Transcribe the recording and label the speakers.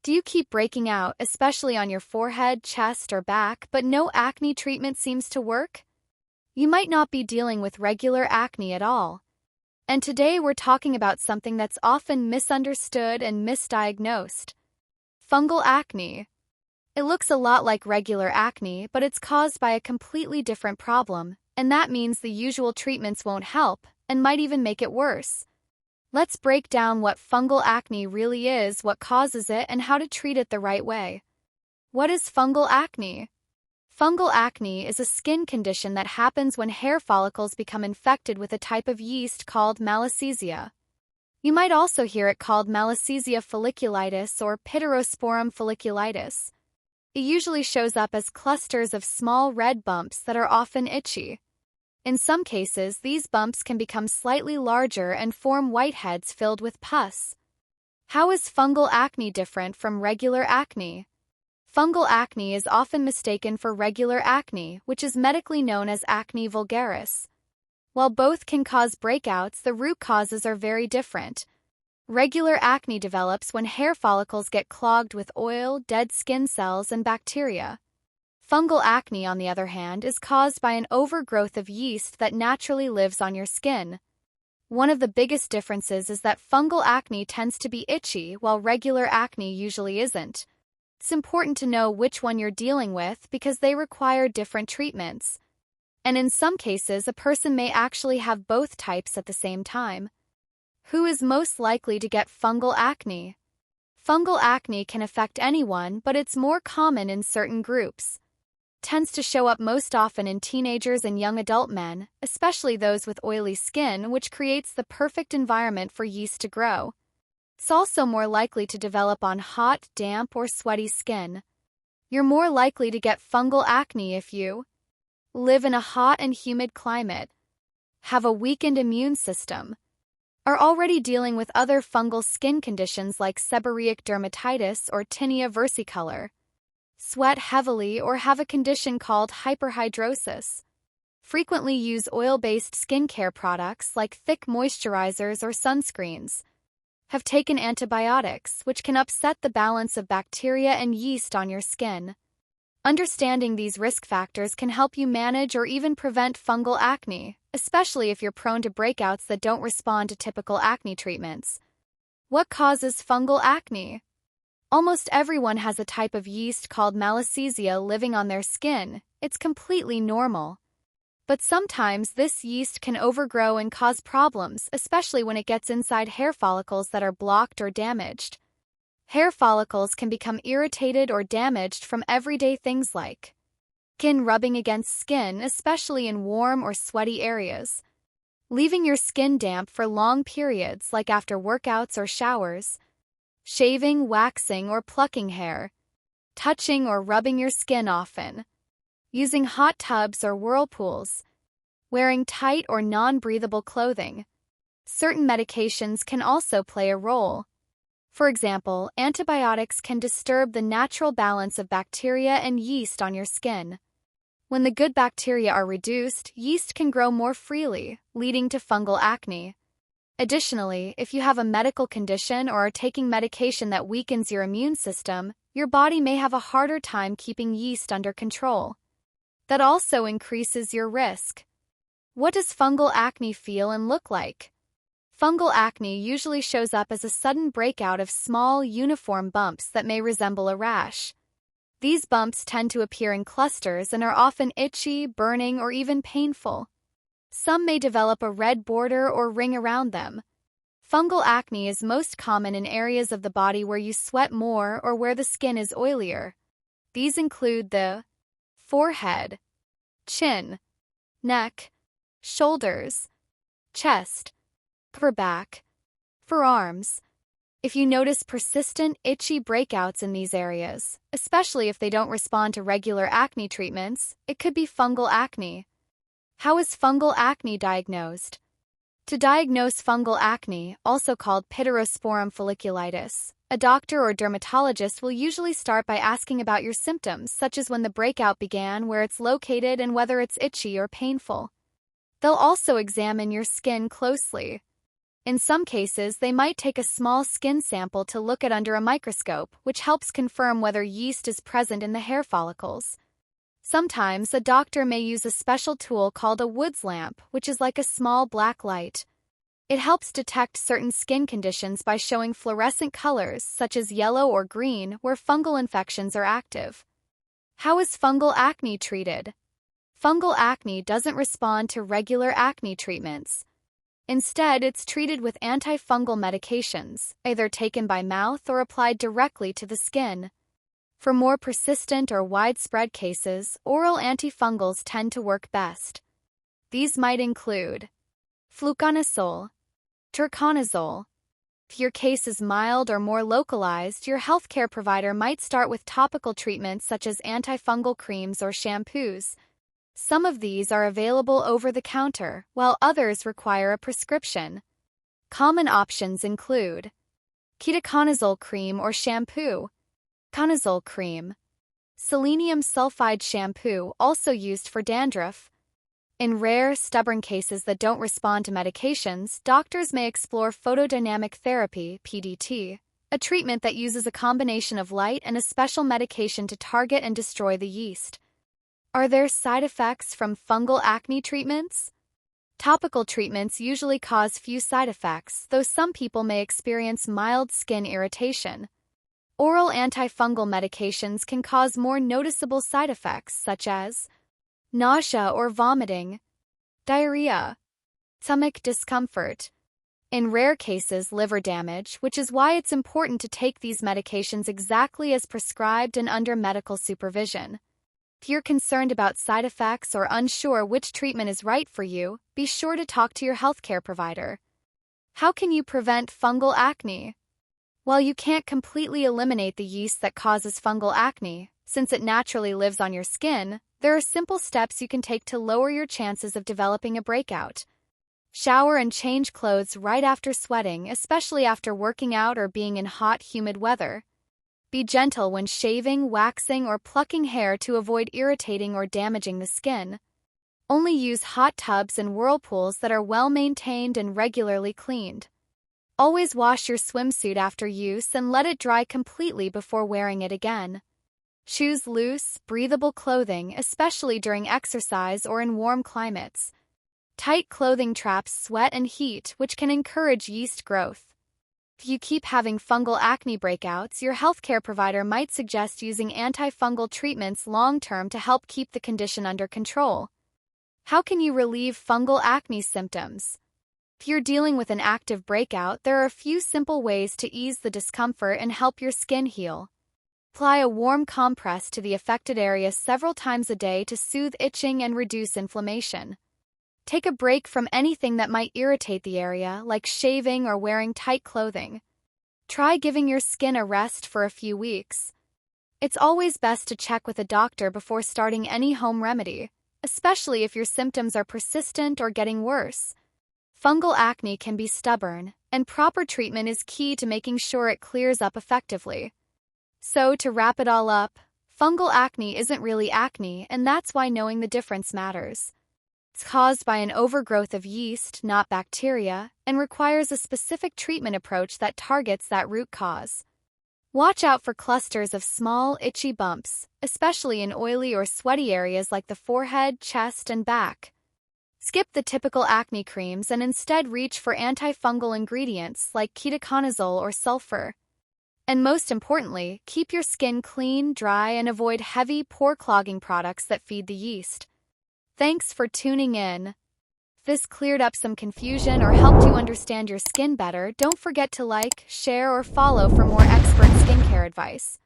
Speaker 1: Do you keep breaking out, especially on your forehead, chest, or back, but no acne treatment seems to work? You might not be dealing with regular acne at all. And today we're talking about something that's often misunderstood and misdiagnosed: fungal acne. It looks a lot like regular acne, but it's caused by a completely different problem, and that means the usual treatments won't help and might even make it worse. Let's break down what fungal acne really is, what causes it, and how to treat it the right way. What is fungal acne? Fungal acne is a skin condition that happens when hair follicles become infected with a type of yeast called Malassezia. You might also hear it called Malassezia folliculitis or Pityrosporum folliculitis. It usually shows up as clusters of small red bumps that are often itchy. In some cases, these bumps can become slightly larger and form whiteheads filled with pus. How is fungal acne different from regular acne? Fungal acne is often mistaken for regular acne, which is medically known as acne vulgaris. While both can cause breakouts, the root causes are very different. Regular acne develops when hair follicles get clogged with oil, dead skin cells, and bacteria. Fungal acne, on the other hand, is caused by an overgrowth of yeast that naturally lives on your skin. One of the biggest differences is that fungal acne tends to be itchy, while regular acne usually isn't. It's important to know which one you're dealing with because they require different treatments. And in some cases, a person may actually have both types at the same time. Who is most likely to get fungal acne? Fungal acne can affect anyone, but it's more common in certain groups. Tends to show up most often in teenagers and young adult men, especially those with oily skin, which creates the perfect environment for yeast to grow. It's also more likely to develop on hot, damp, or sweaty skin. You're more likely to get fungal acne if you live in a hot and humid climate, have a weakened immune system, are already dealing with other fungal skin conditions like seborrheic dermatitis or tinea versicolor, sweat heavily, or have a condition called hyperhidrosis. Frequently use oil-based skincare products like thick moisturizers or sunscreens. Have taken antibiotics, which can upset the balance of bacteria and yeast on your skin. Understanding these risk factors can help you manage or even prevent fungal acne, especially if you're prone to breakouts that don't respond to typical acne treatments. What causes fungal acne? Almost everyone has a type of yeast called Malassezia living on their skin. It's completely normal. But sometimes this yeast can overgrow and cause problems, especially when it gets inside hair follicles that are blocked or damaged. Hair follicles can become irritated or damaged from everyday things like skin rubbing against skin, especially in warm or sweaty areas, leaving your skin damp for long periods like after workouts or showers, shaving, waxing, or plucking hair, touching or rubbing your skin often, using hot tubs or whirlpools, wearing tight or non-breathable clothing. Certain medications can also play a role. For example, antibiotics can disturb the natural balance of bacteria and yeast on your skin. When the good bacteria are reduced, yeast can grow more freely, leading to fungal acne. Additionally, if you have a medical condition or are taking medication that weakens your immune system, your body may have a harder time keeping yeast under control. That also increases your risk. What does fungal acne feel and look like? Fungal acne usually shows up as a sudden breakout of small, uniform bumps that may resemble a rash. These bumps tend to appear in clusters and are often itchy, burning, or even painful. Some may develop a red border or ring around them. Fungal acne is most common in areas of the body where you sweat more or where the skin is oilier. These include the forehead, chin, neck, shoulders, chest, upper back, forearms. If you notice persistent, itchy breakouts in these areas, especially if they don't respond to regular acne treatments, it could be fungal acne. How is fungal acne diagnosed? To diagnose fungal acne, also called Pityrosporum folliculitis, a doctor or dermatologist will usually start by asking about your symptoms, such as when the breakout began, where it's located, and whether it's itchy or painful. They'll also examine your skin closely. In some cases, they might take a small skin sample to look at under a microscope, which helps confirm whether yeast is present in the hair follicles. Sometimes a doctor may use a special tool called a Woods lamp, which is like a small black light. It helps detect certain skin conditions by showing fluorescent colors, such as yellow or green, where fungal infections are active. How is fungal acne treated? Fungal acne doesn't respond to regular acne treatments. Instead, it's treated with antifungal medications, either taken by mouth or applied directly to the skin. For more persistent or widespread cases, oral antifungals tend to work best. These might include fluconazole, turconazole. If your case is mild or more localized, your healthcare provider might start with topical treatments such as antifungal creams or shampoos. Some of these are available over the counter, while others require a prescription. Common options include ketoconazole cream or shampoo, conazole cream, selenium sulfide shampoo, also used for dandruff. In rare, stubborn cases that don't respond to medications, doctors may explore photodynamic therapy, PDT, a treatment that uses a combination of light and a special medication to target and destroy the yeast. Are there side effects from fungal acne treatments? Topical treatments usually cause few side effects, though some people may experience mild skin irritation. Oral antifungal medications can cause more noticeable side effects such as nausea or vomiting, diarrhea, stomach discomfort. In rare cases, liver damage, which is why it's important to take these medications exactly as prescribed and under medical supervision. If you're concerned about side effects or unsure which treatment is right for you, be sure to talk to your healthcare provider. How can you prevent fungal acne? While you can't completely eliminate the yeast that causes fungal acne, since it naturally lives on your skin, there are simple steps you can take to lower your chances of developing a breakout. Shower and change clothes right after sweating, especially after working out or being in hot, humid weather. Be gentle when shaving, waxing, or plucking hair to avoid irritating or damaging the skin. Only use hot tubs and whirlpools that are well maintained and regularly cleaned. Always wash your swimsuit after use and let it dry completely before wearing it again. Choose loose, breathable clothing, especially during exercise or in warm climates. Tight clothing traps sweat and heat, which can encourage yeast growth. If you keep having fungal acne breakouts, your healthcare provider might suggest using antifungal treatments long-term to help keep the condition under control. How can you relieve fungal acne symptoms? If you're dealing with an active breakout, there are a few simple ways to ease the discomfort and help your skin heal. Apply a warm compress to the affected area several times a day to soothe itching and reduce inflammation. Take a break from anything that might irritate the area, like shaving or wearing tight clothing. Try giving your skin a rest for a few weeks. It's always best to check with a doctor before starting any home remedy, especially if your symptoms are persistent or getting worse. Fungal acne can be stubborn, and proper treatment is key to making sure it clears up effectively. So, to wrap it all up, fungal acne isn't really acne, and that's why knowing the difference matters. It's caused by an overgrowth of yeast, not bacteria, and requires a specific treatment approach that targets that root cause. Watch out for clusters of small, itchy bumps, especially in oily or sweaty areas like the forehead, chest, and back. Skip the typical acne creams and instead reach for antifungal ingredients like ketoconazole or sulfur. And most importantly, keep your skin clean, dry, and avoid heavy, pore-clogging products that feed the yeast. Thanks for tuning in. If this cleared up some confusion or helped you understand your skin better, don't forget to like, share, or follow for more expert skincare advice.